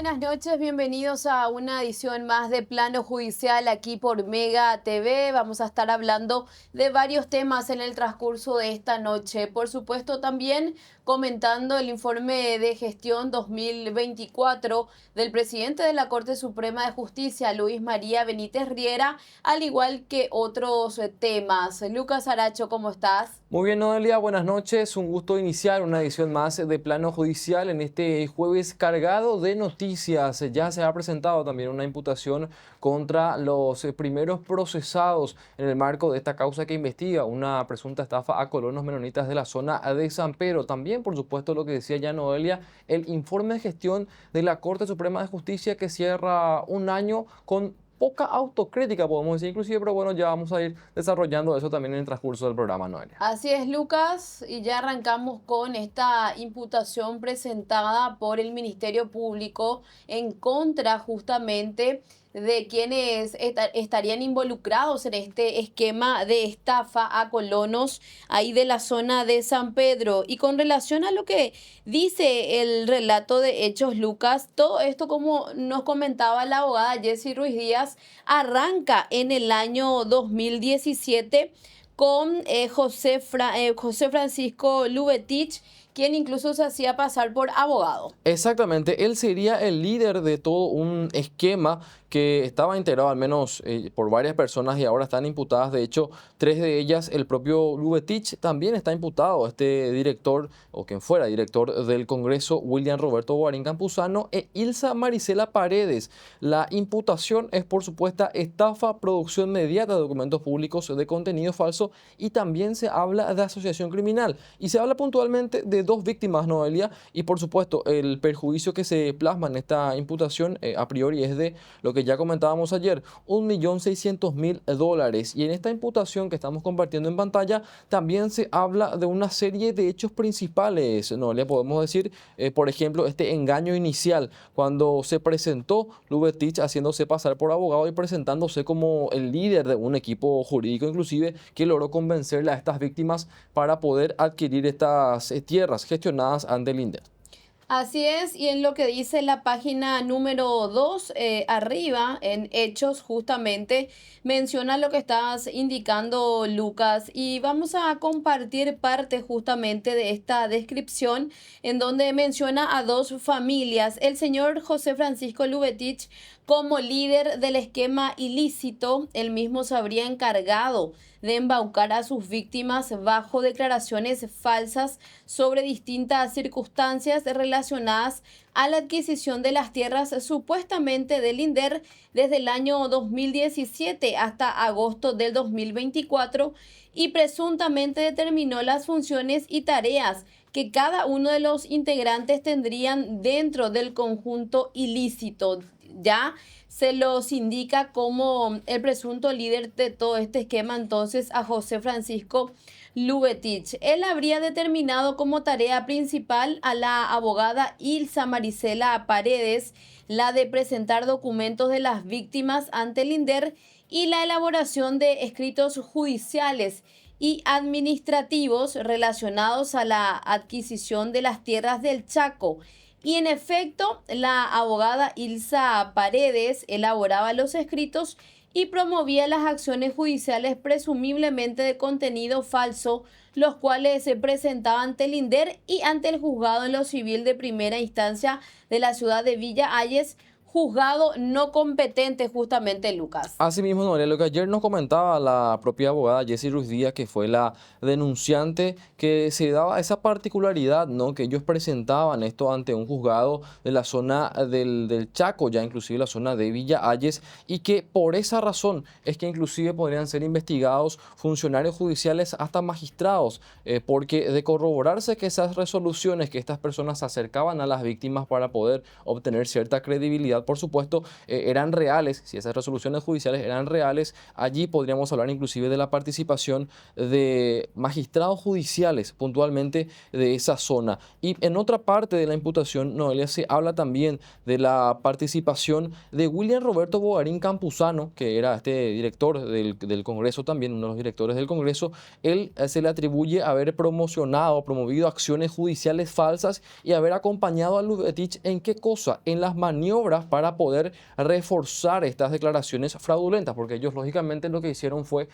buenas noches, bienvenidos a una edición más de Plano Judicial aquí por Mega TV. Vamos a estar hablando de varios temas en el transcurso de esta noche. Por supuesto, también comentando el informe de gestión 2024 del presidente de la Corte Suprema de Justicia, Luis María Benítez Riera, al igual que otros temas. Lucas Aracho, ¿cómo estás? Muy bien, Noelia, buenas noches. Un gusto iniciar una edición más de Plano Judicial en este jueves cargado de noticias. Ya se ha presentado también una imputación contra los primeros procesados en el marco de esta causa que investiga una presunta estafa a colonos menonitas de la zona de San Pedro. También, por supuesto, lo que decía ya Noelia, el informe de gestión de la Corte Suprema de Justicia que cierra un año con poca autocrítica, podemos decir inclusive, pero bueno, ya vamos a ir desarrollando eso también en el transcurso del programa, Noelia. Así es, Lucas, y ya arrancamos con esta imputación presentada por el Ministerio Público en contra justamente de quienes estarían involucrados en este esquema de estafa a colonos ahí de la zona de San Pedro. Y con relación a lo que dice el relato de hechos, Lucas, todo esto, como nos comentaba la abogada Jessie Ruiz Díaz, arranca en el año 2017 con José Francisco Lubetich, quien incluso se hacía pasar por abogado. Exactamente, él sería el líder de todo un esquema que estaba integrado al menos por varias personas y ahora están imputadas. De hecho, tres de ellas, el propio Lubetich también está imputado, este director o quien fuera director del Congreso, William Roberto Guarín Campuzano, e Ilsa Marisela Paredes. La imputación es por supuesta estafa, producción mediata de documentos públicos de contenido falso, y también se habla de asociación criminal. Y se habla puntualmente de dos víctimas, Noelia, y por supuesto el perjuicio que se plasma en esta imputación a priori es de lo que ya comentábamos ayer, $1.600.000. Y en esta imputación que estamos compartiendo en pantalla también se habla de una serie de hechos principales, Noelia. Podemos decir, por ejemplo, este engaño inicial, cuando se presentó Lubetich haciéndose pasar por abogado y presentándose como el líder de un equipo jurídico inclusive, que logró convencerle a estas víctimas para poder adquirir estas tierras gestionadas ante el INDER. Así es, y en lo que dice la página número 2, arriba, en Hechos, justamente menciona lo que estás indicando, Lucas, y vamos a compartir parte justamente de esta descripción en donde menciona a dos familias. El señor José Francisco Lubetich, como líder del esquema ilícito, él mismo se habría encargado de embaucar a sus víctimas bajo declaraciones falsas sobre distintas circunstancias relacionadas a la adquisición de las tierras supuestamente del INDER desde el año 2017 hasta agosto del 2024, y presuntamente determinó las funciones y tareas que cada uno de los integrantes tendrían dentro del conjunto ilícito. Ya se los indica como el presunto líder de todo este esquema entonces a José Francisco Lubetich. Él habría determinado como tarea principal a la abogada Ilsa Marisela Paredes la de presentar documentos de las víctimas ante el INDER y la elaboración de escritos judiciales y administrativos relacionados a la adquisición de las tierras del Chaco. Y en efecto, la abogada Ilsa Paredes elaboraba los escritos y promovía las acciones judiciales presumiblemente de contenido falso, los cuales se presentaban ante el INDER y ante el juzgado en lo civil de primera instancia de la ciudad de Villa Ayes, juzgado no competente justamente, Lucas. Asimismo, Noelia, lo que ayer nos comentaba la propia abogada Jessie Ruiz Díaz, que fue la denunciante, que se daba esa particularidad, ¿no? Que ellos presentaban esto ante un juzgado de la zona del Chaco, ya inclusive la zona de Villa Ayes, y que por esa razón es que inclusive podrían ser investigados funcionarios judiciales hasta magistrados, porque de corroborarse que esas resoluciones, que estas personas se acercaban a las víctimas para poder obtener cierta credibilidad por supuesto, eran reales, si esas resoluciones judiciales eran reales, allí podríamos hablar inclusive de la participación de magistrados judiciales puntualmente de esa zona. Y en otra parte de la imputación, Noelia, se habla también de la participación de William Roberto Bogarín Campuzano, que era este director del Congreso también, uno de los directores del Congreso. Él se le atribuye haber promovido acciones judiciales falsas y haber acompañado a Lubetich en qué cosa, en las maniobras para poder reforzar estas declaraciones fraudulentas, porque ellos lógicamente lo que hicieron fue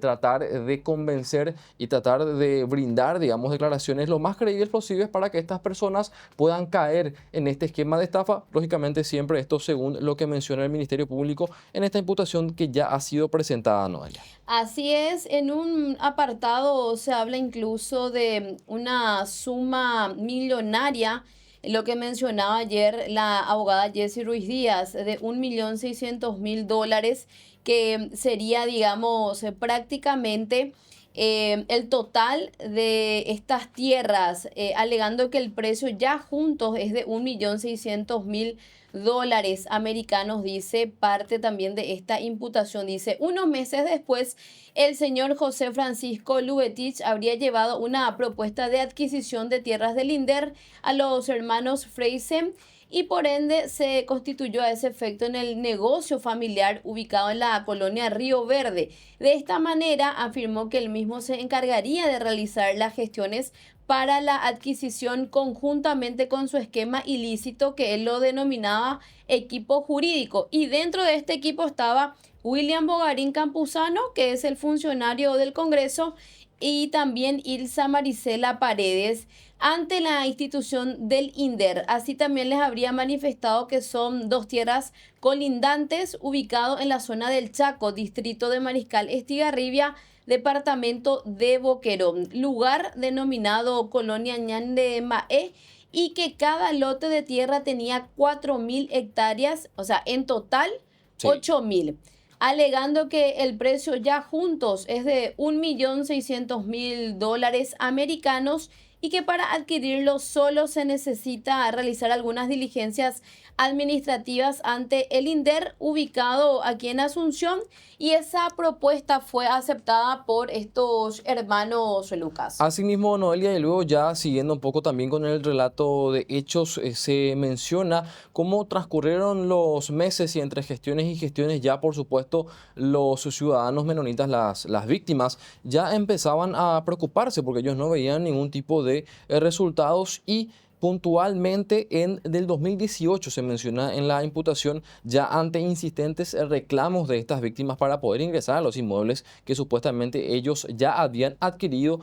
tratar de convencer y tratar de brindar, digamos, declaraciones lo más creíbles posibles para que estas personas puedan caer en este esquema de estafa. Lógicamente siempre esto según lo que menciona el Ministerio Público en esta imputación que ya ha sido presentada, Noelia. Así es, en un apartado se habla incluso de una suma millonaria, lo que mencionaba ayer la abogada Jessie Ruiz Díaz, de 1.600.000 dólares, que sería, digamos, prácticamente el total de estas tierras, alegando que el precio ya juntos es de 1.600.000 dólares americanos, dice parte también de esta imputación. Dice, unos meses después, el señor José Francisco Lubetich habría llevado una propuesta de adquisición de tierras de Linder a los hermanos Freisen y por ende se constituyó a ese efecto en el negocio familiar ubicado en la colonia Río Verde. De esta manera afirmó que él mismo se encargaría de realizar las gestiones para la adquisición conjuntamente con su esquema ilícito que él lo denominaba equipo jurídico. Y dentro de este equipo estaba William Bogarín Campuzano, que es el funcionario del Congreso, y también Ilsa Marisela Paredes ante la institución del INDER. Así también les habría manifestado que son dos tierras colindantes ubicados en la zona del Chaco, distrito de Mariscal Estigarribia, departamento de Boquerón, lugar denominado Colonia Ñande Maé, y que cada lote de tierra tenía 4.000 hectáreas, o sea, en total Sí. 8.000, alegando que el precio ya juntos es de 1.600.000 dólares americanos y que para adquirirlo solo se necesita realizar algunas diligencias administrativas ante el INDER ubicado aquí en Asunción, y esa propuesta fue aceptada por estos hermanos Lucas. Asimismo, Noelia, y luego ya siguiendo un poco también con el relato de hechos, se menciona cómo transcurrieron los meses y entre gestiones y gestiones ya, por supuesto, los ciudadanos menonitas, las víctimas, ya empezaban a preocuparse porque ellos no veían ningún tipo de resultados y puntualmente del 2018 se menciona en la imputación ya ante insistentes reclamos de estas víctimas para poder ingresar a los inmuebles que supuestamente ellos ya habían adquirido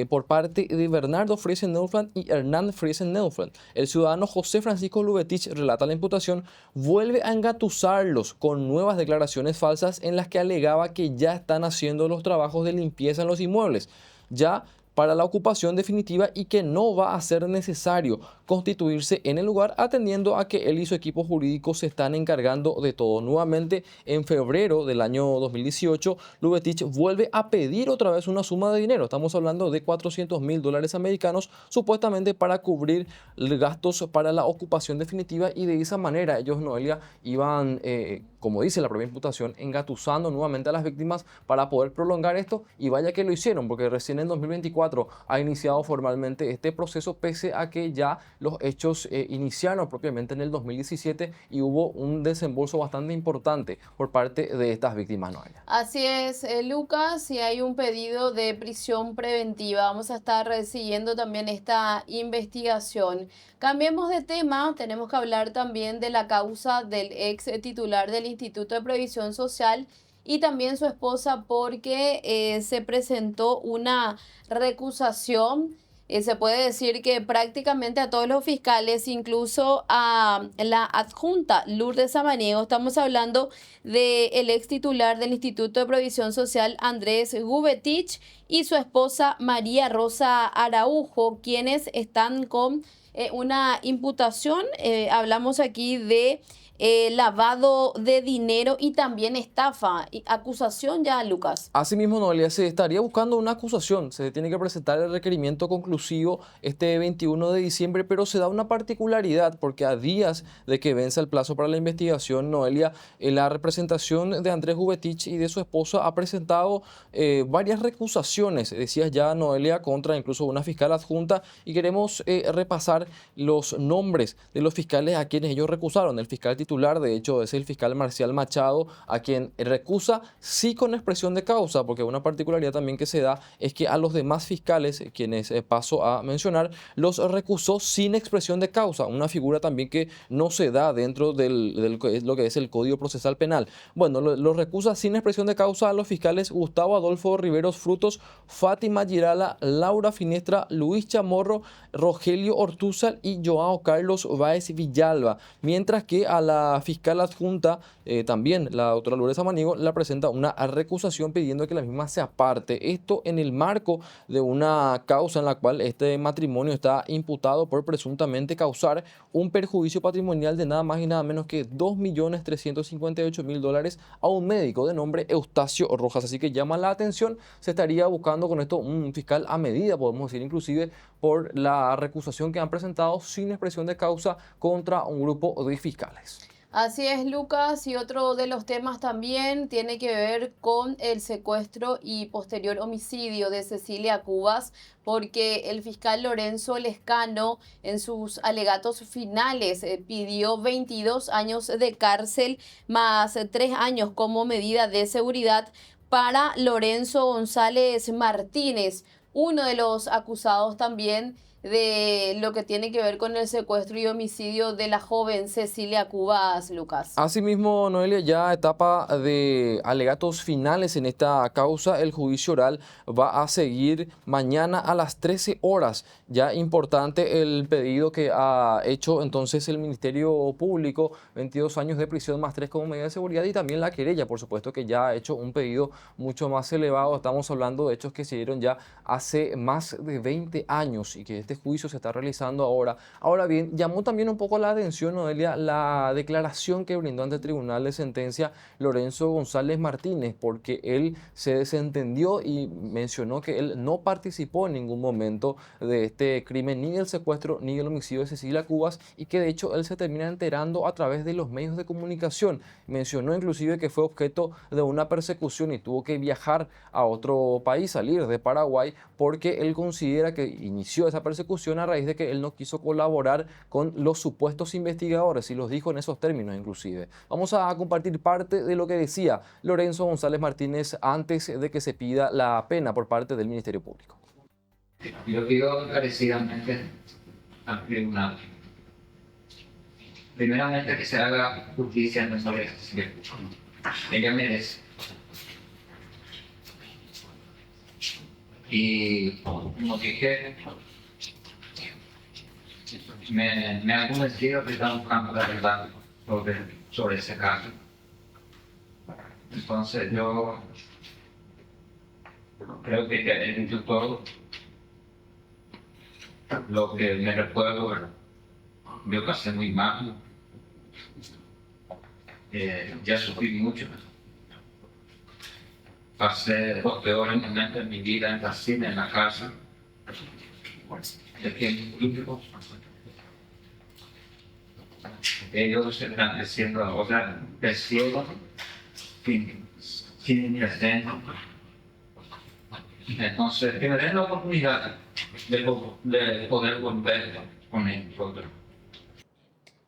por parte de Bernardo Friesen-Neufeld y Hernán Friesen-Neufeld. El ciudadano José Francisco Lubetich, relata la imputación, vuelve a engatusarlos con nuevas declaraciones falsas en las que alegaba que ya están haciendo los trabajos de limpieza en los inmuebles, ya para la ocupación definitiva, y que no va a ser necesario constituirse en el lugar, atendiendo a que él y su equipo jurídico se están encargando de todo. Nuevamente, en febrero del año 2018, Lubetich vuelve a pedir otra vez una suma de dinero. Estamos hablando de 400.000 dólares americanos, supuestamente para cubrir gastos para la ocupación definitiva, y de esa manera ellos, Noelia, iban, como dice la propia imputación, engatusando nuevamente a las víctimas para poder prolongar esto, y vaya que lo hicieron, porque recién en 2024 ha iniciado formalmente este proceso, pese a que ya los hechos iniciaron propiamente en el 2017 y hubo un desembolso bastante importante por parte de estas víctimas, Noelia. Así es, Lucas, y hay un pedido de prisión preventiva. Vamos a estar siguiendo también esta investigación. Cambiemos de tema, tenemos que hablar también de la causa del ex titular del Instituto de Previsión Social y también su esposa, porque se presentó una recusación. Se puede decir que prácticamente a todos los fiscales, incluso a la adjunta Lourdes Samaniego. Estamos hablando del ex titular del Instituto de Provisión Social, Andrés Gubetich, y su esposa María Rosa Araujo, quienes están con una imputación. Hablamos aquí de lavado de dinero y también estafa. Acusación ya, Lucas. Asimismo, Noelia, se estaría buscando una acusación. Se tiene que presentar el requerimiento conclusivo este 21 de diciembre, pero se da una particularidad porque a días de que vence el plazo para la investigación, Noelia, la representación de Andrés Gubetich y de su esposa ha presentado varias recusaciones, decías ya, Noelia, contra incluso una fiscal adjunta, y queremos repasar los nombres de los fiscales a quienes ellos recusaron. El fiscal titular, de hecho, es el fiscal Marcial Machado, a quien recusa sí con expresión de causa, porque una particularidad también que se da es que a los demás fiscales, quienes paso a mencionar, los recusó sin expresión de causa, una figura también que no se da dentro de lo que es el Código Procesal Penal. Bueno, lo recusa sin expresión de causa a los fiscales Gustavo Adolfo Riveros Frutos, Fátima Girala, Laura Finestra, Luis Chamorro, Rogelio Ortúzar y Joao Carlos Báez Villalba, mientras que a la fiscal adjunta, también la doctora Lourdes Samaniego, la presenta una recusación pidiendo que la misma se aparte. Esto en el marco de una causa en la cual este matrimonio está imputado por presuntamente causar un perjuicio patrimonial de nada más y nada menos que $2.358.000 a un médico de nombre Eustacio Rojas. Así que llama la atención, se estaría buscando con esto un fiscal a medida, podemos decir, inclusive por la recusación que han presentado sin expresión de causa contra un grupo de fiscales. Así es, Lucas, y otro de los temas también tiene que ver con el secuestro y posterior homicidio de Cecilia Cubas, porque el fiscal Lorenzo Lescano en sus alegatos finales pidió 22 años de cárcel más 3 años como medida de seguridad para Lorenzo González Martínez, uno de los acusados también de lo que tiene que ver con el secuestro y homicidio de la joven Cecilia Cubas, Lucas. Asimismo, Noelia, ya etapa de alegatos finales en esta causa, el juicio oral va a seguir mañana a las 13 horas. Ya importante el pedido que ha hecho entonces el Ministerio Público, 22 años de prisión más 3 como medida de seguridad, y también la querella, por supuesto, que ya ha hecho un pedido mucho más elevado. Estamos hablando de hechos que se dieron ya hace más de 20 años y que este juicio se está realizando ahora. Ahora bien, llamó también un poco la atención, Noelia, la declaración que brindó ante el Tribunal de Sentencia Lorenzo González Martínez, porque él se desentendió y mencionó que él no participó en ningún momento de este crimen, ni del secuestro ni del homicidio de Cecilia Cubas, y que de hecho él se termina enterando a través de los medios de comunicación. Mencionó inclusive que fue objeto de una persecución y tuvo que viajar a otro país, salir de Paraguay, porque él considera que inició esa persecución a raíz de que él no quiso colaborar con los supuestos investigadores, y los dijo en esos términos inclusive. Vamos a compartir parte de lo que decía Lorenzo González Martínez antes de que se pida la pena por parte del Ministerio Público. Yo pido encarecidamente al tribunal, primeramente, que se haga justicia en nuestra legislación. Ella merece. Y como dije, me ha convencido que están buscando la verdad sobre ese caso. Entonces yo creo que he dicho todo lo que me recuerdo. Yo pasé muy mal, ya sufrí mucho. Pasé los peores momentos de mi vida en la cine, en la casa, de que ellos están creciendo ahora, creciendo sin presente. Entonces, que me den la oportunidad de poder volver con ellos.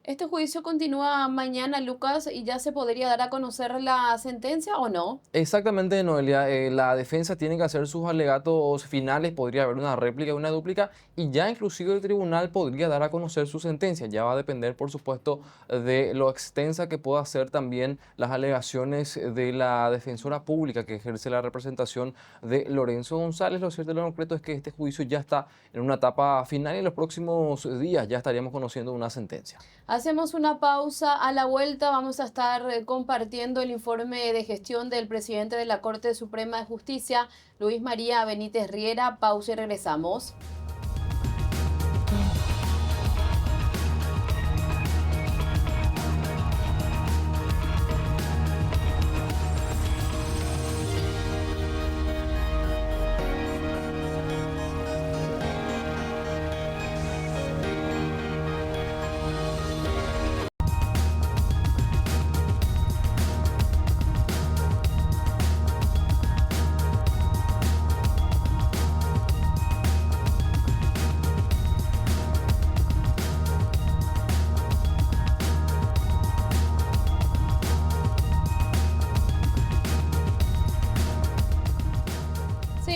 ¿Este juicio continúa mañana, Lucas, y ya se podría dar a conocer la sentencia o no? Exactamente, Noelia. La defensa tiene que hacer sus alegatos finales, podría haber una réplica y una dúplica, y ya inclusive el tribunal podría dar a conocer su sentencia. Ya va a depender, por supuesto, de lo extensa que pueda ser también las alegaciones de la defensora pública que ejerce la representación de Lorenzo González. Lo cierto y lo concreto es que este juicio ya está en una etapa final y en los próximos días ya estaríamos conociendo una sentencia. Hacemos una pausa. A la vuelta vamos a estar compartiendo el informe de gestión del presidente de la Corte Suprema de Justicia, Luis María Benítez Riera. Pausa y regresamos.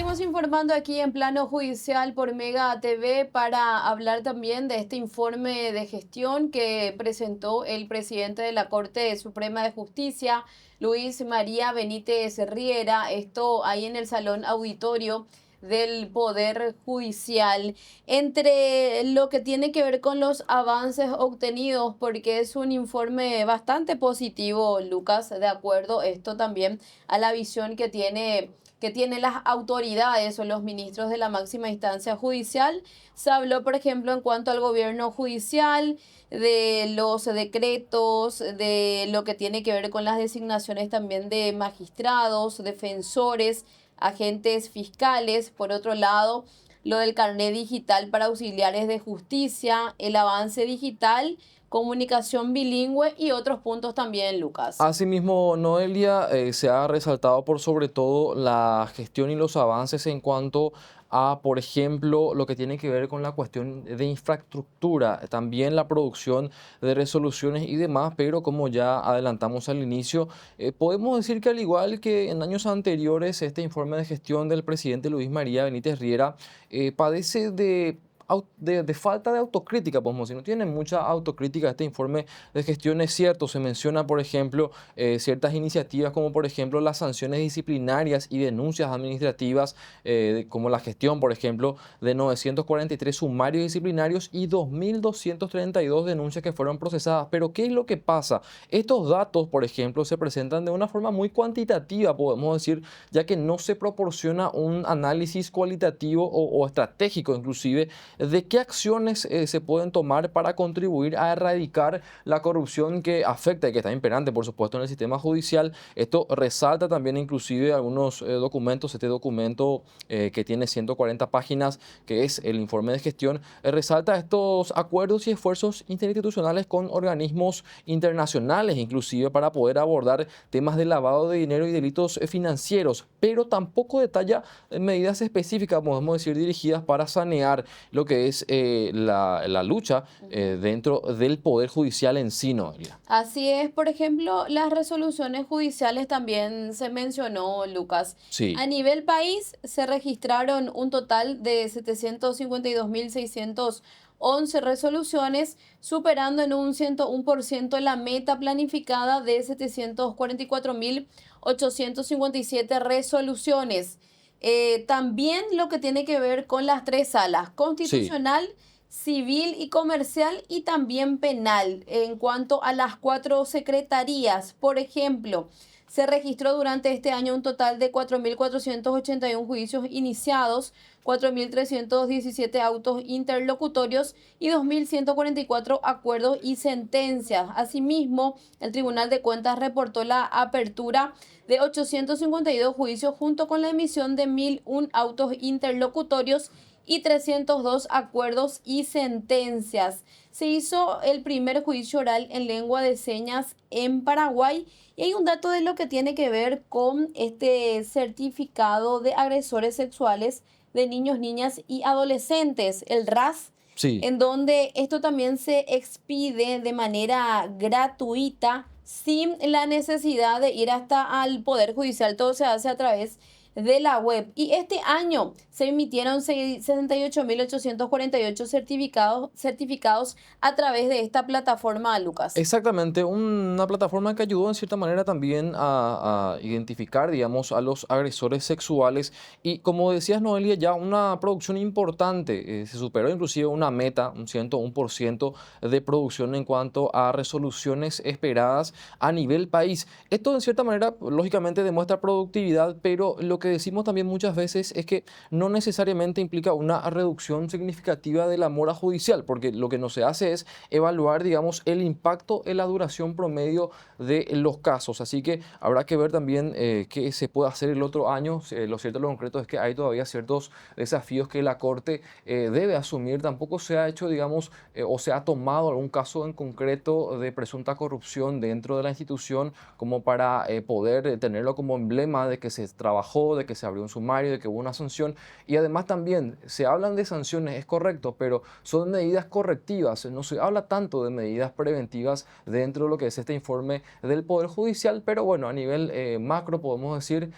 Seguimos informando aquí en Plano Judicial por Mega TV para hablar también de este informe de gestión que presentó el presidente de la Corte Suprema de Justicia, Luis María Benítez Riera, esto ahí en el Salón Auditorio del Poder Judicial, entre lo que tiene que ver con los avances obtenidos, porque es un informe bastante positivo, Lucas, de acuerdo esto también a la visión que tienen las autoridades o los ministros de la máxima instancia judicial. Se habló, por ejemplo, en cuanto al gobierno judicial, de los decretos, de lo que tiene que ver con las designaciones también de magistrados, defensores, agentes fiscales. Por otro lado, lo del carnet digital para auxiliares de justicia, el avance digital, comunicación bilingüe y otros puntos también, Lucas. Asimismo, Noelia, se ha resaltado por sobre todo la gestión y los avances en cuanto a, por ejemplo, lo que tiene que ver con la cuestión de infraestructura, también la producción de resoluciones y demás, pero como ya adelantamos al inicio, podemos decir que al igual que en años anteriores, este informe de gestión del presidente Luis María Benítez Riera padece de falta de autocrítica, podemos decir. No tiene mucha autocrítica este informe de gestión, es cierto. Se menciona, por ejemplo, ciertas iniciativas como, por ejemplo, las sanciones disciplinarias y denuncias administrativas, como la gestión, por ejemplo, de 943 sumarios disciplinarios y 2.232 denuncias que fueron procesadas. Pero, ¿qué es lo que pasa? Estos datos, por ejemplo, se presentan de una forma muy cuantitativa, podemos decir, ya que no se proporciona un análisis cualitativo o estratégico, inclusive, de qué acciones se pueden tomar para contribuir a erradicar la corrupción que afecta y que está imperante, por supuesto, en el sistema judicial. Esto resalta también inclusive algunos documentos. Este documento que tiene 140 páginas, que es el informe de gestión, resalta estos acuerdos y esfuerzos interinstitucionales con organismos internacionales, inclusive para poder abordar temas de lavado de dinero y delitos financieros, pero tampoco detalla medidas específicas, podemos decir, dirigidas para sanear lo que es la lucha dentro del Poder Judicial en sí, Noelia. Así es, por ejemplo, las resoluciones judiciales también se mencionó, Lucas. Sí. A nivel país se registraron un total de 752.611 resoluciones, superando en un 101% la meta planificada de 744.857 resoluciones. También lo que tiene que ver con las tres salas, constitucional, civil y comercial, y también penal. En cuanto a las 4 secretarías, por ejemplo, se registró durante este año un total de 4.481 juicios iniciados, 4.317 autos interlocutorios y 2.144 acuerdos y sentencias. Asimismo, el Tribunal de Cuentas reportó la apertura de 852 juicios junto con la emisión de 1.001 autos interlocutorios y 302 acuerdos y sentencias. Se hizo el primer juicio oral en lengua de señas en Paraguay, y hay un dato de lo que tiene que ver con este certificado de agresores sexuales de niños, niñas y adolescentes, el RAS, en donde esto también se expide de manera gratuita sin la necesidad de ir hasta al Poder Judicial. Todo se hace a través de la web. Y este año se emitieron 68.848 certificados a través de esta plataforma, Lucas. Exactamente, una plataforma que ayudó en cierta manera también a identificar, digamos, a los agresores sexuales. Y como decías, Noelia, ya una producción importante, se superó inclusive una meta, un 101% de producción en cuanto a resoluciones esperadas a nivel país. Esto en cierta manera, lógicamente, demuestra productividad, pero lo que decimos también muchas veces es que no necesariamente implica una reducción significativa de la mora judicial, porque lo que no se hace es evaluar, digamos, el impacto en la duración promedio de los casos. Así que habrá que ver también qué se puede hacer el otro año. Lo cierto, lo concreto es que hay todavía ciertos desafíos que la Corte debe asumir. Tampoco se ha hecho, digamos, o se ha tomado algún caso en concreto de presunta corrupción dentro de la institución como para poder tenerlo como emblema de que se trabajó de que se abrió un sumario, de que hubo una sanción. Y además también se hablan de sanciones, es correcto, pero son medidas correctivas. No se habla tanto de medidas preventivas dentro de lo que es este informe del Poder Judicial, pero bueno, a nivel macro podemos decir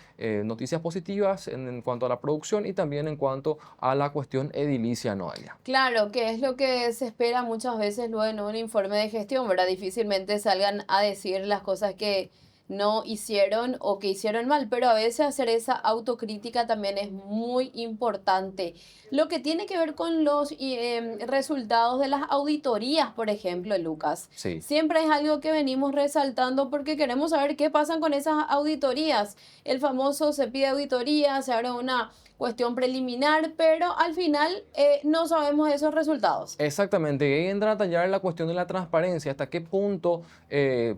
noticias positivas en cuanto a la producción y también en cuanto a la cuestión edilicia, Noelia. Claro, que es lo que se espera muchas veces luego en un informe de gestión, ¿verdad? Difícilmente salgan a decir las cosas que no hicieron o que hicieron mal, pero a veces hacer esa autocrítica también es muy importante. Lo que tiene que ver con los resultados de las auditorías, por ejemplo, Lucas, Sí. siempre es algo que venimos resaltando porque queremos saber qué pasan con esas auditorías. El famoso se pide auditoría, se abre una cuestión preliminar, pero al final no sabemos esos resultados. Exactamente, y ahí entra a tallar la cuestión de la transparencia, hasta qué punto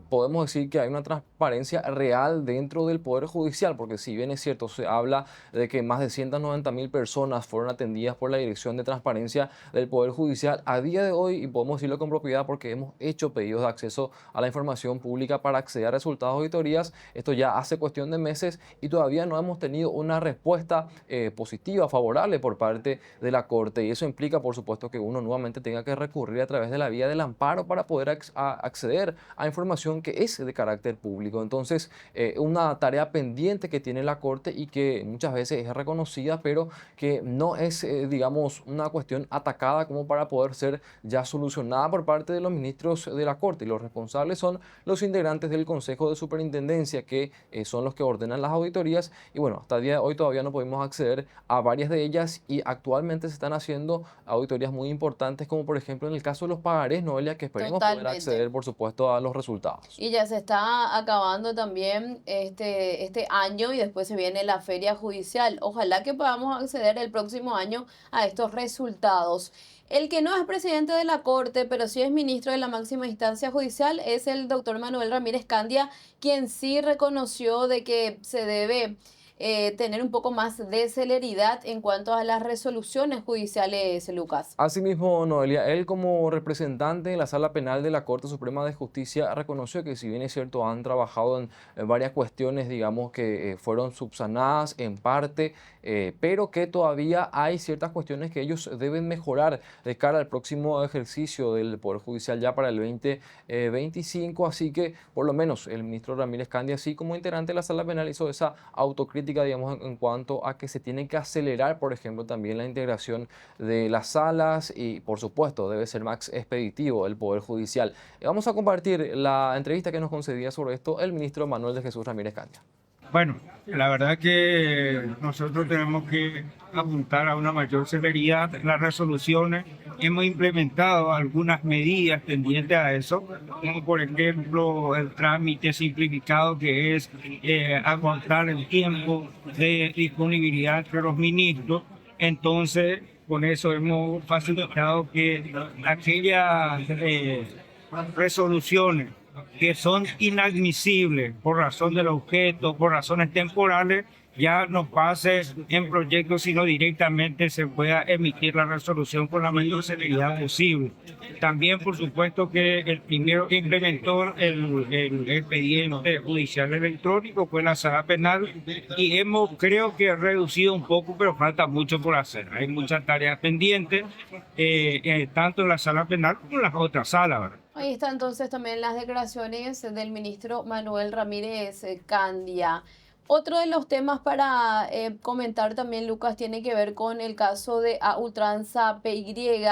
podemos decir que hay una transparencia real dentro del Poder Judicial, porque si bien es cierto, se habla de que más de 190.000 personas fueron atendidas por la Dirección de Transparencia del Poder Judicial a día de hoy, y podemos decirlo con propiedad porque hemos hecho pedidos de acceso a la información pública para acceder a resultados de auditorías, esto ya hace cuestión de meses y todavía no hemos tenido una respuesta positiva, favorable por parte de la Corte, y eso implica por supuesto que uno nuevamente tenga que recurrir a través de la vía del amparo para poder acceder a información que es de carácter público. Entonces, una tarea pendiente que tiene la Corte y que muchas veces es reconocida, pero que no es, digamos, una cuestión atacada como para poder ser ya solucionada por parte de los ministros de la Corte. Y los responsables son los integrantes del Consejo de Superintendencia, que son los que ordenan las auditorías. Y bueno, hasta el día de hoy todavía no pudimos acceder a varias de ellas y actualmente se están haciendo auditorías muy importantes, como por ejemplo en el caso de los pagarés, Noelia, que esperemos poder Totalmente. acceder, por supuesto, a los resultados. Y ya se está acabando también este año y después se viene la feria judicial. Ojalá que podamos acceder el próximo año a estos resultados. El que no es presidente de la Corte, pero sí es ministro de la máxima instancia judicial, es el doctor Manuel Ramírez Candia, quien sí reconoció de que se debe tener un poco más de celeridad en cuanto a las resoluciones judiciales, Lucas. Asimismo, Noelia, él como representante en la Sala Penal de la Corte Suprema de Justicia reconoció que si bien es cierto han trabajado en varias cuestiones, digamos que fueron subsanadas en parte, pero que todavía hay ciertas cuestiones que ellos deben mejorar de cara al próximo ejercicio del Poder Judicial ya para el 2025, así que por lo menos el ministro Ramírez Candia, así como integrante de la Sala Penal, hizo esa autocrítica, digamos, en cuanto a que se tiene que acelerar, por ejemplo, también la integración de las salas y, por supuesto, debe ser más expeditivo el Poder Judicial. Vamos a compartir la entrevista que nos concedía sobre esto el ministro Manuel de Jesús Ramírez Candia. Bueno, la verdad que nosotros tenemos que apuntar a una mayor celeridad en las resoluciones. Hemos implementado algunas medidas tendientes a eso, como por ejemplo el trámite simplificado, que es acortar el tiempo de disponibilidad entre los ministros. Entonces, con eso hemos facilitado que aquellas resoluciones que son inadmisibles por razón del objeto, por razones temporales, ya no pase en proyecto, sino directamente se pueda emitir la resolución con la mayor celeridad posible. También, por supuesto, que el primero que implementó el expediente judicial electrónico fue la Sala Penal y hemos, creo que, reducido un poco, pero falta mucho por hacer. Hay muchas tareas pendientes, tanto en la Sala Penal como en las otras salas, ¿verdad? Ahí está entonces también las declaraciones del ministro Manuel Ramírez Candia. Otro de los temas para comentar también, Lucas, tiene que ver con el caso de A Ultranza PY,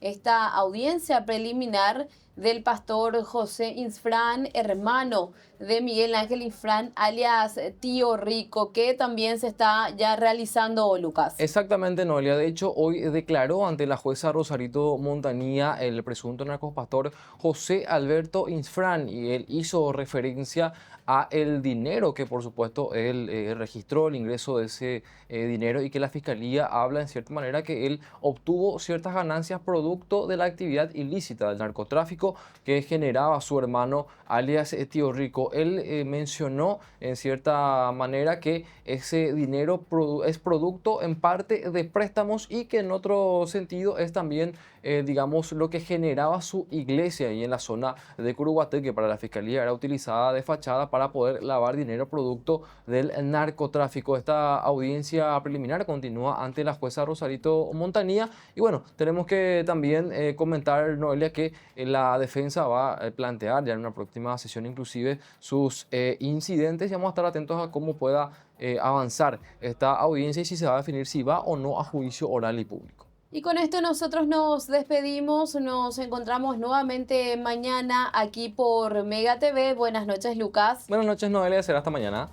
esta audiencia preliminar del pastor José Infran, hermano de Miguel Ángel Infran, alias Tío Rico, que también se está ya realizando, Lucas. Exactamente, Noelia. De hecho, hoy declaró ante la jueza Rosarito Montanía el presunto narcopastor José Alberto Infran, y él hizo referencia a el dinero que, por supuesto, él registró, el ingreso de ese dinero, y que la fiscalía habla en cierta manera que él obtuvo ciertas ganancias producto producto de la actividad ilícita del narcotráfico que generaba su hermano alias Tío Rico. Él mencionó en cierta manera que ese dinero es producto en parte de préstamos y que en otro sentido es también, digamos, lo que generaba su iglesia ahí en la zona de Curuguaté, que para la fiscalía era utilizada de fachada para poder lavar dinero producto del narcotráfico. Esta audiencia preliminar continúa ante la jueza Rosarito Montanía y bueno, tenemos que también comentar, Noelia, que la defensa va a plantear ya en una próxima sesión inclusive sus incidentes y vamos a estar atentos a cómo pueda avanzar esta audiencia y si se va a definir si va o no a juicio oral y público. Y con esto nosotros nos despedimos, nos encontramos nuevamente mañana aquí por Mega TV. Buenas noches, Lucas. Buenas noches, Noelia, será hasta mañana.